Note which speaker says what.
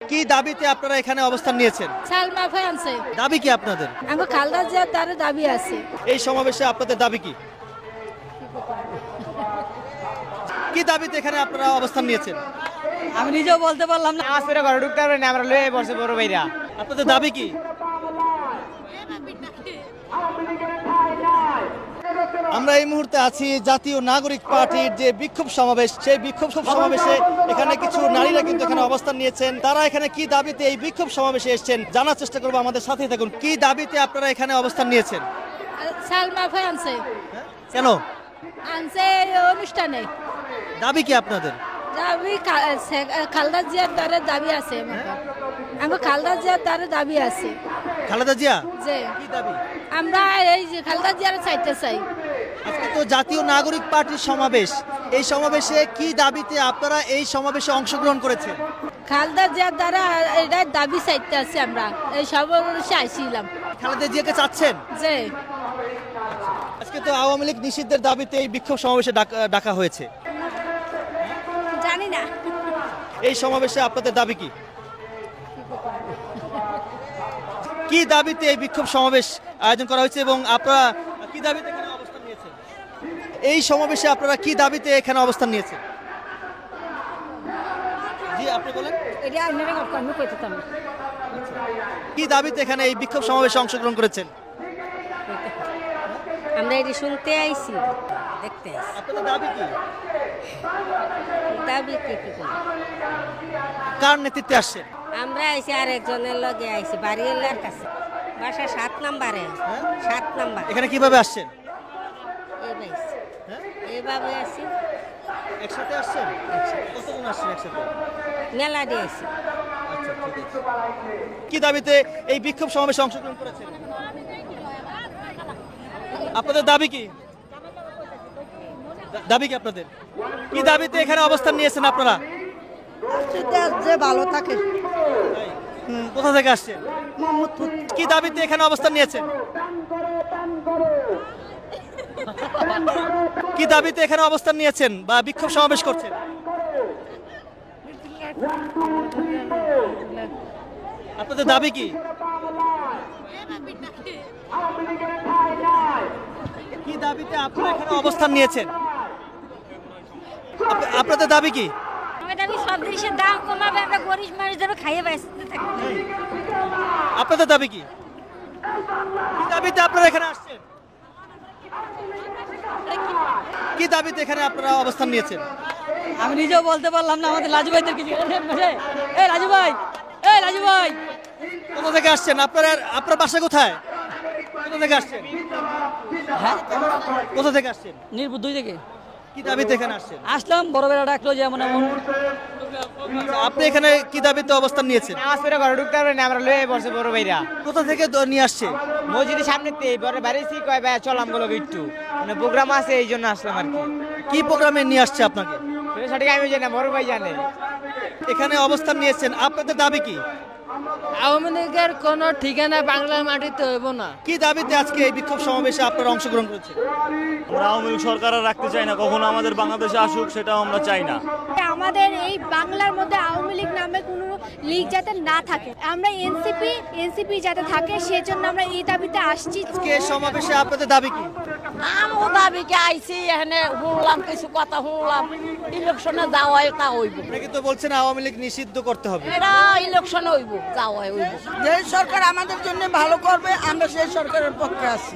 Speaker 1: কি দাবিতে আপনারা এখানে অবস্থান নিয়েছেন?
Speaker 2: সালমা ফ্রান্সে
Speaker 1: দাবি কি আপনাদের?
Speaker 2: আমার খালদা জিয়ার দ্বারা দাবি আছে।
Speaker 1: এই সমাবেশে আপনাদের দাবি কি? কি দাবিতে এখানে আপনারা অবস্থান নিয়েছেন?
Speaker 3: আমি নিজেও বলতে পারলাম না।
Speaker 4: নামাজ পড়ে ঘরে ঢুকতে পারবেন না, আমরা লয়ে বসে বড় ভাইরা।
Speaker 1: আপনাদের দাবি কি? আমরা এই মুহূর্তে আছি জাতীয় নাগরিক পার্টির যে বিক্ষোভ সমাবেশ, সেই বিক্ষোভ সমাবেশে এখানে কিছু নারীরা কিন্তু এখানে অবস্থান নিয়েছেন। তারা এখানে কি দাবিতে এই বিক্ষোভ সমাবেশে এসেছেন জানার চেষ্টা করবো, আমাদের সাথেই থাকুন। কি দাবিতে আপনারা এখানে অবস্থান নিয়েছেন?
Speaker 2: সালমা ফ্রান্সে
Speaker 1: কেন
Speaker 2: আনছে অনুষ্ঠানে।
Speaker 1: দাবি কি আপনাদের?
Speaker 2: দাবি খালদা জিয়ার দ্বারা দাবি আছে। আমার খালদা জিয়ার দ্বারা দাবি আছে।
Speaker 1: খালেদা জিয়া
Speaker 2: যে
Speaker 1: কি দাবি?
Speaker 2: আমরা এই যে খালদা জিয়ার চাইতে চাই।
Speaker 1: আজকে তো জাতীয় নাগরিক পার্টির সমাবেশ, এই সমাবেশে কি দাবিতে আপনারা এই সমাবেশে অংশগ্রহণ করেছেন?
Speaker 2: খালদা জিয়ার দ্বারা এটা দাবি চাইতে আছে। আমরা এই সমাবেশে আইছিলাম।
Speaker 1: খালেদা জিয়াকে চাচ্ছেন?
Speaker 2: যে
Speaker 1: আজকে তো আওয়ামী লীগ নিষিদ্ধের দাবিতে এই বিক্ষোভ সমাবেশে ডাকা হয়েছে।
Speaker 2: জানি না
Speaker 1: এই সমাবেশে আপনাদের দাবি কি? কি দাবিতে এই বিক্ষোভ সমাবেশ আয়োজন করা হয়েছে এবং আপনারা কি দাবিতে এখানে অবস্থান নিয়েছেন? এই সমাবেশে আপনারা কি দাবিতে এখানে অবস্থান নিয়েছেন? জি, আপনি বলেন।
Speaker 2: এটা আপনারা আমি কইতাম
Speaker 1: কি দাবিতে এখানে এই বিক্ষোভ সমাবেশে অংশগ্রহণ করেছেন?
Speaker 2: আমরা এটি শুনতে আইছি, দেখতে আইছি।
Speaker 1: আপনাদের দাবি কি?
Speaker 2: দাবি কি
Speaker 1: কার নেতৃত্বে আসছেন?
Speaker 2: আমরা আইছি আর একজনের লগে আইছি বাড়িওয়ালার কাছে, বাসা 7 নম্বরে। 7 নম্বর।
Speaker 1: এখানে কিভাবে আসছেন?
Speaker 2: এই বাইছি
Speaker 1: হ্যাঁ?
Speaker 2: এইভাবে আছি।
Speaker 1: একসাথে আসছেন? কতজন আসছেন একসাথে?
Speaker 2: মেলা দিয়ে আইছি।
Speaker 1: আচ্ছা, ঠিক আছে। কি দাবিতে এই বিক্ষোভ সমাবেশে অংশগ্রহণ করেছেন? আপনাদের দাবি কি? দাবি কি আপনাদের? কি দাবিতে এখানে অবস্থান নিয়েছেন আপনারা?
Speaker 3: যে ভালো থাকে।
Speaker 1: কোথা থেকে আসছেন? কি দাবিতে এখানে অবস্থান নিয়েছেন? কি দাবিতে এখানে অবস্থান নিয়েছেন বা বিক্ষোভ সমাবেশ করছেন? আপনাদের দাবি কি? কি দাবিতে আপনারা এখানে অবস্থান নিয়েছেন? আপনাদের দাবি কি?
Speaker 2: আমাদের সব জিনিসের দাম কমাবে, আমরা গরিব মানুষদের খাইয়ে বাঁচতে থাকবো।
Speaker 1: আপনাদের দাবি কি? কি দাবিতে আপনারা এখানে আসছেন? কি দাবিতে এখানে আপনারা অবস্থান নিয়েছেন?
Speaker 3: আমি নিজেও বলতে পারলাম না। আমাদের লাজু ভাইদের কিছু এই রাজু ভাই, এই রাজু ভাই,
Speaker 1: কোথা থেকে আসছেন? আপনার বাসা কোথায়? কোথা থেকে আসছেন?
Speaker 3: হ্যাঁ
Speaker 1: কোথা থেকে আসছেন?
Speaker 3: নির্বুদ্ধ থেকে
Speaker 1: কি দাবিতে এখানে আসছেন?
Speaker 3: আসলাম। বড় বেড়া ডাকলো যে এমন এমন।
Speaker 1: আপনি এখানে কি দাবিতে অবস্থান নিয়েছেন?
Speaker 4: নামাজ পড়ে ঘরে ঢুকতে পারবেন না, আমরা লয়ে বসে বড় ভাইরা।
Speaker 1: কোথা থেকে নিয়ে আসছে?
Speaker 4: মসজিদের সামনেতে বড় বাড়িছি কয় ভাই চলাম গুলো একটু মানে প্রোগ্রাম আছে, এই জন্য আসলাম আর কি।
Speaker 1: কি প্রোগ্রামে নিয়ে আসছে আপনাকে?
Speaker 4: সঠিক আমি জানি না, বড় ভাই জানে।
Speaker 1: এখানে অবস্থান নিয়েছেন, আপনাদের দাবি কি?
Speaker 3: আওয়ামী লীগের কোনো ঠিকানা বাংলার মাটিতে হইব না।
Speaker 1: কি দাবিতে আজকে এই বিক্ষোভ সমাবেশে আপনারা অংশগ্রহণ করেছেন?
Speaker 5: আমরা আওয়ামী লীগ সরকার আর রাখতে চাই না, কখনো আমাদের বাংলাদেশে আসুক সেটাও আমরা চাই না।
Speaker 6: আমাদের এই বাংলার মধ্যে আওয়ামী লীগ নামে কোনো লীগ যাতে না থাকে, আমরা এনসিপি যাতে থাকে, সেজন্য আমরা এই দাবিতে আসছি।
Speaker 1: আজকে এই সমাবেশে আপনাদের দাবি কি?
Speaker 3: আমও দাবিকে আইছি, এখানে শুনলাম কিছু কথা, শুনলাম ইলেকশনে যাওয়াই তা হইব।
Speaker 1: আপনাকে তো বলছেন আওয়ামী লীগ নিষিদ্ধ করতে হবে।
Speaker 3: এরা ইলেকশনে হইব, যাওয়াই হইব। যে সরকার আমাদের জন্য ভালো করবে আমরা সেই সরকারের পক্ষে আছি।